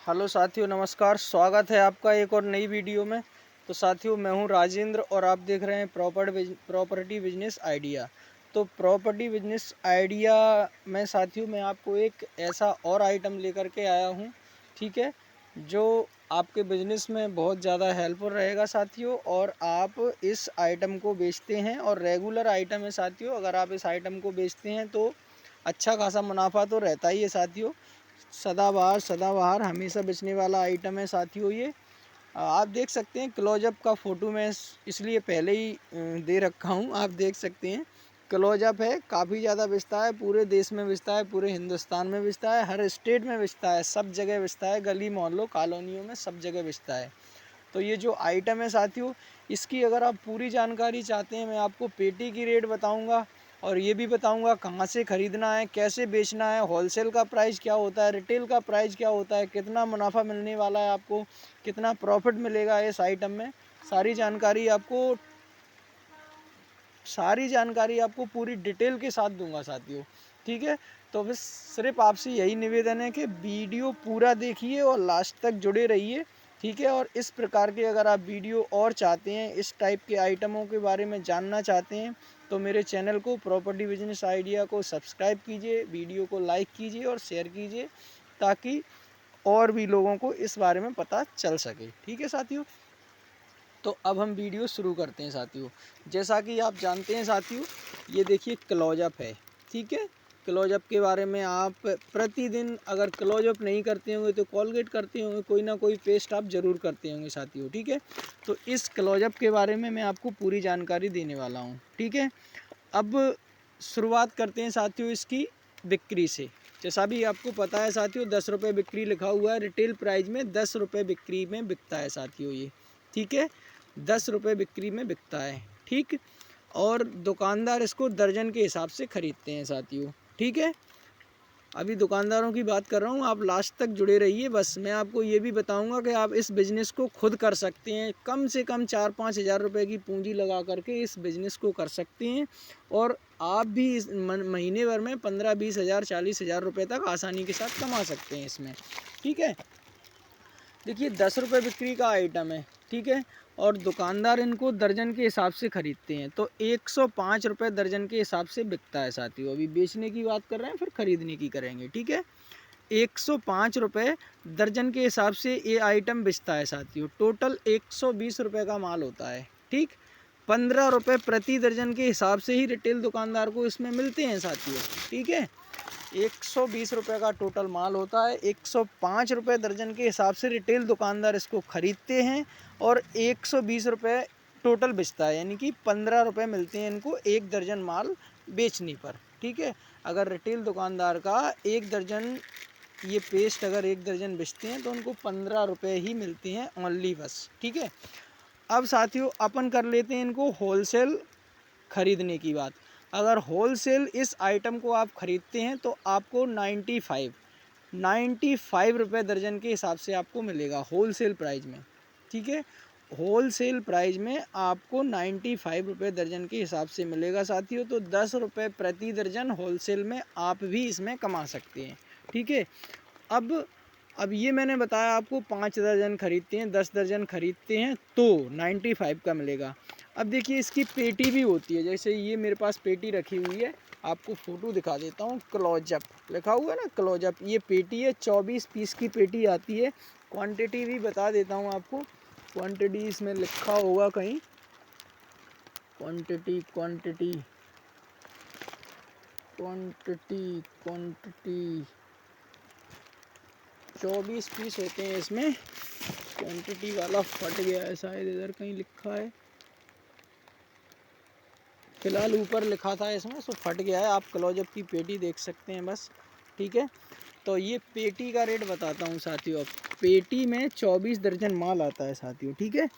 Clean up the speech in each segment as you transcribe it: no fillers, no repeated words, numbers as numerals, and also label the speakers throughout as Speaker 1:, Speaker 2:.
Speaker 1: Hello साथियों, नमस्कार। स्वागत है आपका एक और नई वीडियो में। तो साथियों, मैं हूं राजेंद्र और आप देख रहे हैं प्रॉपर्टी बिजनेस आइडिया। तो प्रॉपर्टी बिजनेस आइडिया में साथियों मैं आपको एक ऐसा और आइटम लेकर के आया हूं, ठीक है, जो आपके बिजनेस में बहुत ज़्यादा हेल्पफुल रहेगा साथियों। और आप इस आइटम को बेचते हैं और रेगुलर आइटम है साथियों। अगर आप इस आइटम को बेचते हैं तो अच्छा खासा मुनाफा तो रहता ही है साथियों। सदाबहार हमेशा बेचने वाला आइटम है साथियों। ये आप देख सकते हैं। क्लोजअप का फ़ोटो मैं इसलिए पहले ही दे रखा हूँ। आप देख सकते हैं, क्लोजअप है, काफ़ी ज़्यादा बिकता है, पूरे देश में बिकता है, पूरे हिंदुस्तान में बिकता है, हर स्टेट में बिकता है, सब जगह बिकता है, गली मोहल्लों कॉलोनियों में सब जगह बिकता है। तो ये जो आइटम है साथियों, इसकी अगर आप पूरी जानकारी चाहते हैं, मैं आपको पेटी की रेट बताऊंगा और ये भी बताऊंगा कहाँ से ख़रीदना है, कैसे बेचना है, होलसेल का प्राइस क्या होता है, रिटेल का प्राइस क्या होता है, कितना मुनाफा मिलने वाला है आपको, कितना प्रॉफिट मिलेगा इस आइटम में। सारी जानकारी आपको पूरी डिटेल के साथ दूंगा साथियों, ठीक है। तो बस सिर्फ आपसे यही निवेदन है कि वीडियो पूरा देखिए और लास्ट तक जुड़े रहिए, ठीक है। और इस प्रकार के अगर आप वीडियो और चाहते हैं, इस टाइप के आइटमों के बारे में जानना चाहते हैं, तो मेरे चैनल को प्रॉपर्टी बिजनेस आइडिया को सब्सक्राइब कीजिए, वीडियो को लाइक कीजिए और शेयर कीजिए, ताकि और भी लोगों को इस बारे में पता चल सके, ठीक है साथियों। तो अब हम वीडियो शुरू करते हैं साथियों। जैसा कि आप जानते हैं साथियों, ये देखिए क्लोजअप है, ठीक है। क्लोजअप के बारे में आप प्रतिदिन अगर क्लोजअप नहीं करते होंगे तो कोलगेट करते होंगे, कोई ना कोई पेस्ट आप ज़रूर करते होंगे साथियों, ठीक है। तो इस क्लोजअप के बारे में मैं आपको पूरी जानकारी देने वाला हूँ, ठीक है। अब शुरुआत करते हैं साथियों इसकी बिक्री से। जैसा भी आपको पता है साथियों, 10 रुपये बिक्री लिखा हुआ है, रिटेल प्राइस में 10 रुपये बिक्री में बिकता है साथियों ये, ठीक है। 10 रुपये बिक्री में बिकता है, ठीक। और दुकानदार इसको दर्जन के हिसाब से ख़रीदते हैं साथियों, ठीक है। अभी दुकानदारों की बात कर रहा हूँ, आप लास्ट तक जुड़े रहिए। बस मैं आपको ये भी बताऊंगा कि आप इस बिज़नेस को खुद कर सकते हैं, कम से कम 4-5 हज़ार रुपये की पूंजी लगा करके इस बिज़नेस को कर सकते हैं। और आप भी इस महीने भर में 15-20 हज़ार 40 हज़ार रुपये तक आसानी के साथ कमा सकते हैं इसमें, ठीक है। देखिए 10 रुपये बिक्री का आइटम है, ठीक है। और दुकानदार इनको दर्जन के हिसाब से ख़रीदते हैं, तो 105 रुपये दर्जन के हिसाब से बिकता है साथियों। अभी बेचने की बात कर रहे हैं, फिर ख़रीदने की करेंगे, ठीक है। 105 रुपये दर्जन के हिसाब से ये आइटम बिकता है साथियों। टोटल 120 रुपये का माल होता है, ठीक। 15 रुपये प्रति दर्जन के हिसाब से ही रिटेल दुकानदार को इसमें मिलते हैं साथियों, ठीक है। 120 रुपये का टोटल माल होता है, 105 रुपये दर्जन के हिसाब से रिटेल दुकानदार इसको ख़रीदते हैं और 120 रुपये टोटल बिचता है, यानी कि 15 रुपये मिलते हैं इनको एक दर्जन माल बेचने पर, ठीक है। अगर रिटेल दुकानदार का एक दर्जन ये पेस्ट अगर एक दर्जन बेचते हैं तो उनको 15 रुपये ही मिलते हैं ओनली, बस, ठीक है। अब साथियों अपन कर लेते हैं इनको होलसेल ख़रीदने की बात। अगर होलसेल इस आइटम को आप ख़रीदते हैं तो आपको 95 रुपये दर्जन के हिसाब से आपको मिलेगा होलसेल प्राइस में, ठीक है। होलसेल प्राइस में आपको 95 रुपये दर्जन के हिसाब से मिलेगा साथियों। तो 10 रुपये प्रति दर्जन होलसेल में आप भी इसमें कमा सकते हैं, ठीक है। अब ये मैंने बताया आपको 5 दर्जन ख़रीदते हैं, 10 दर्जन ख़रीदते हैं तो 95 का मिलेगा। अब देखिए इसकी पेटी भी होती है, जैसे ये मेरे पास पेटी रखी हुई है, आपको फ़ोटो दिखा देता हूँ। क्लोजअप लिखा हुआ है ना, क्लोजअप, ये पेटी है, 24 पीस की पेटी आती है। क्वांटिटी भी बता देता हूँ आपको, क्वांटिटी इसमें लिखा होगा कहीं, quantity quantity quantity quantity 24 piece होते हैं इसमें। क्वांटिटी वाला फट गया है शायद, इधर कहीं लिखा है, फिलहाल ऊपर लिखा था इसमें, सो फट गया है। आप क्लोजअप की पेटी देख सकते हैं, बस, ठीक है। तो ये पेटी का रेट बताता हूँ साथियों। अब पेटी में 24 दर्जन माल आता है साथियों, ठीक है।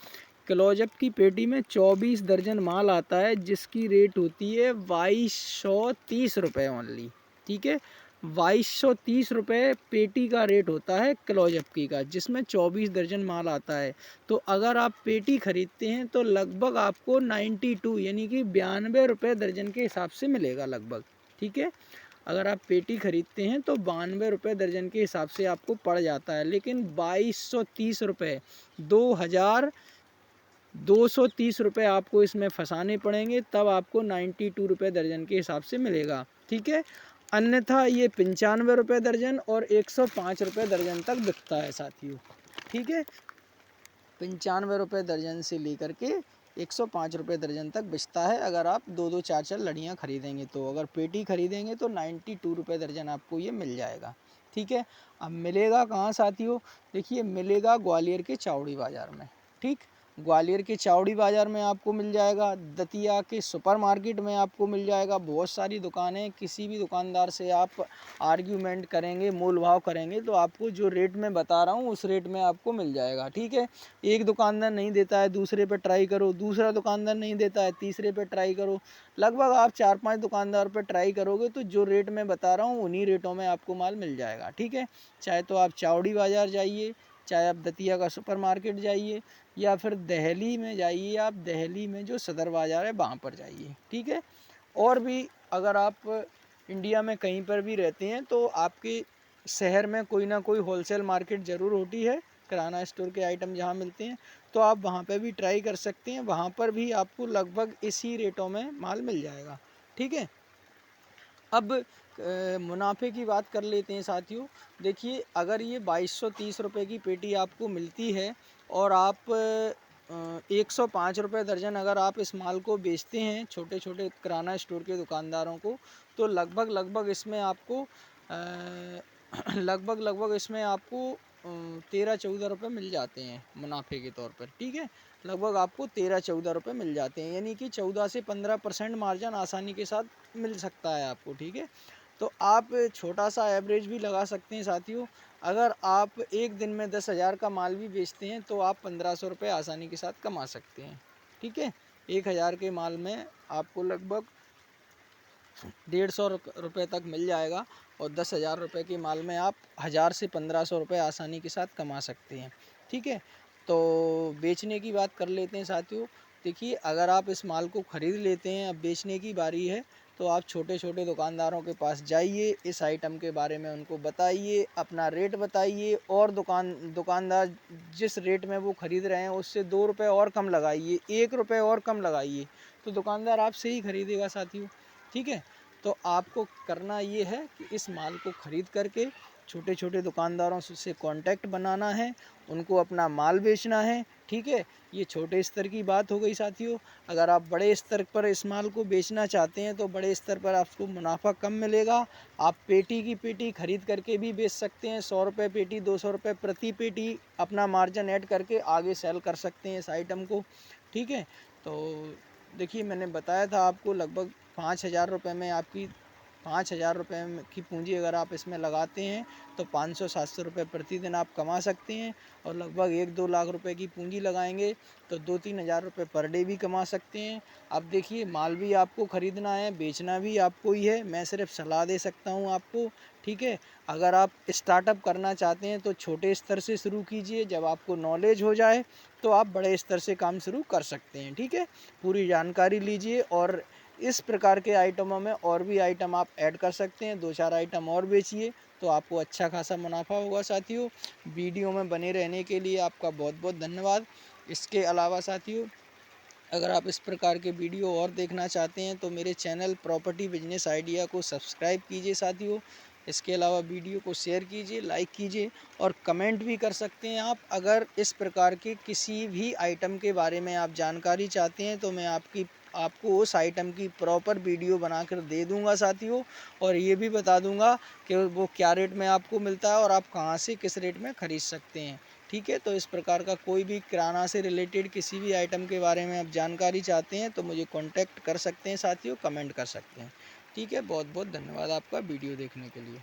Speaker 1: क्लोजअप की पेटी में 24 दर्जन माल आता है, जिसकी रेट होती है 2230 रुपये ओनली, ठीक है। 2230 रुपये पेटी का रेट होता है क्लोजअप की का, जिसमें 24 दर्जन माल आता है। तो अगर आप पेटी ख़रीदते हैं तो लगभग आपको 92 यानी कि 92 रुपये दर्जन के हिसाब से मिलेगा लगभग, ठीक है। अगर आप पेटी ख़रीदते हैं तो 92 रुपये दर्जन के हिसाब से आपको पड़ जाता है, लेकिन 2230 रुपये 2230 रुपये आपको इसमें फंसाने पड़ेंगे, तब आपको 92 रुपये दर्जन के हिसाब से मिलेगा। ठीक है, अन्यथा ये 95 रुपये दर्जन और 105 रुपये दर्जन तक बिकता है साथियों। ठीक है, 95 रुपये दर्जन से लेकर के 105 रुपये दर्जन तक बिकता है। अगर आप 2-2 4-4 लड़ियाँ खरीदेंगे तो, अगर पेटी खरीदेंगे तो 92 रुपये दर्जन आपको ये मिल जाएगा। ठीक है, अब मिलेगा कहाँ साथियों? देखिए, मिलेगा ग्वालियर के चावड़ी बाज़ार में। ठीक, ग्वालियर के चावड़ी बाज़ार में आपको मिल जाएगा, दतिया के सुपरमार्केट में आपको मिल जाएगा। बहुत सारी दुकानें, किसी भी दुकानदार से आप आर्ग्यूमेंट करेंगे, मोल भाव करेंगे तो आपको जो रेट में बता रहा हूँ उस रेट में आपको मिल जाएगा। ठीक है, एक दुकानदार नहीं देता है, दूसरे पे ट्राई करो, दूसरा दुकानदार नहीं देता है, तीसरे पे ट्राई करो, लगभग आप 4-5 दुकानदार पे ट्राई करोगे तो जो रेट मैं बता रहा हूँ उन्हीं रेटों में आपको माल मिल जाएगा। ठीक है, चाहे तो आप चावड़ी बाज़ार जाइए, चाहे आप दतिया का सुपरमार्केट जाइए, या फिर दिल्ली में जाइए, आप दिल्ली में जो सदर बाज़ार है वहाँ पर जाइए। ठीक है, और भी अगर आप इंडिया में कहीं पर भी रहते हैं तो आपके शहर में कोई ना कोई होलसेल मार्केट ज़रूर होती है, किराना स्टोर के आइटम जहाँ मिलते हैं, तो आप वहाँ पे भी ट्राई कर सकते हैं। वहाँ पर भी आपको लगभग इसी रेटों में माल मिल जाएगा। ठीक है, अब मुनाफे की बात कर लेते हैं साथियों। देखिए, अगर ये 2230 रुपये की पेटी आपको मिलती है और आप 105 रुपये दर्जन अगर आप इस माल को बेचते हैं छोटे छोटे किराना स्टोर के दुकानदारों को, तो लगभग इसमें आपको लगभग इसमें आपको 13-14 रुपये मिल जाते हैं मुनाफे के तौर पर। ठीक है, लगभग आपको 13-14 रुपये मिल जाते हैं, यानी कि 14 से 15% मार्जिन आसानी के साथ मिल सकता है आपको। ठीक है, तो आप छोटा सा एवरेज भी लगा सकते हैं साथियों। अगर आप एक दिन में 10,000 का माल भी बेचते हैं तो आप 1500 रुपये आसानी के साथ कमा सकते हैं। ठीक है, 1000 के माल में आपको लगभग 150 रुपये तक मिल जाएगा, और 10,000 रुपये के माल में आप 1000 से 1500 रुपये आसानी के साथ कमा सकते हैं। ठीक है, तो बेचने की बात कर लेते हैं साथियों। देखिए, अगर आप इस माल को ख़रीद लेते हैं, अब बेचने की बारी है, तो आप छोटे छोटे दुकानदारों के पास जाइए, इस आइटम के बारे में उनको बताइए, अपना रेट बताइए, और दुकानदार जिस रेट में वो ख़रीद रहे हैं उससे 2 रुपये और कम लगाइए, 1 रुपये और कम लगाइए, तो दुकानदार आपसे ही ख़रीदेगा साथियों। ठीक है, तो आपको करना ये है कि इस माल को ख़रीद करके छोटे छोटे दुकानदारों से कांटेक्ट बनाना है, उनको अपना माल बेचना है। ठीक है, ये छोटे स्तर की बात हो गई साथियों। अगर आप बड़े स्तर पर इस माल को बेचना चाहते हैं तो बड़े स्तर पर आपको मुनाफा कम मिलेगा। आप पेटी की पेटी ख़रीद करके भी बेच सकते हैं, 100 रुपये पेटी, 200 रुपये प्रति पेटी अपना मार्जिन ऐड करके आगे सेल कर सकते हैं इस आइटम को। ठीक है, तो देखिए, मैंने बताया था आपको लगभग 5,000 रुपये में आपकी 5,000 रुपये की पूंजी अगर आप इसमें लगाते हैं तो 500-700 रुपये प्रतिदिन आप कमा सकते हैं, और लगभग 1-2 लाख रुपए की पूंजी लगाएंगे तो 2-3 हज़ार रुपये पर डे भी कमा सकते हैं। अब देखिए, माल भी आपको ख़रीदना है, बेचना भी आपको ही है, मैं सिर्फ सलाह दे सकता हूँ आपको। ठीक है, अगर आप स्टार्टअप करना चाहते हैं तो छोटे स्तर से शुरू कीजिए, जब आपको नॉलेज हो जाए तो आप बड़े स्तर से काम शुरू कर सकते हैं। ठीक है, पूरी जानकारी लीजिए, और इस प्रकार के आइटमों में और भी आइटम आप ऐड कर सकते हैं, 2-4 आइटम और बेचिए तो आपको अच्छा खासा मुनाफा होगा साथियों। वीडियो में बने रहने के लिए आपका बहुत बहुत धन्यवाद। इसके अलावा साथियों, अगर आप इस प्रकार के वीडियो और देखना चाहते हैं तो मेरे चैनल प्रॉपर्टी बिजनेस आइडिया को सब्सक्राइब कीजिए साथियों। इसके अलावा वीडियो को शेयर कीजिए, लाइक कीजिए, और कमेंट भी कर सकते हैं आप। अगर इस प्रकार के किसी भी आइटम के बारे में आप जानकारी चाहते हैं तो मैं आपको उस आइटम की प्रॉपर वीडियो बनाकर दे दूंगा साथियों, और ये भी बता दूंगा कि वो क्या रेट में आपको मिलता है और आप कहाँ से किस रेट में ख़रीद सकते हैं। ठीक है, तो इस प्रकार का कोई भी किराना से रिलेटेड किसी भी आइटम के बारे में आप जानकारी चाहते हैं तो मुझे कांटेक्ट कर सकते हैं साथियों, कमेंट कर सकते हैं। ठीक है, बहुत बहुत धन्यवाद आपका वीडियो देखने के लिए।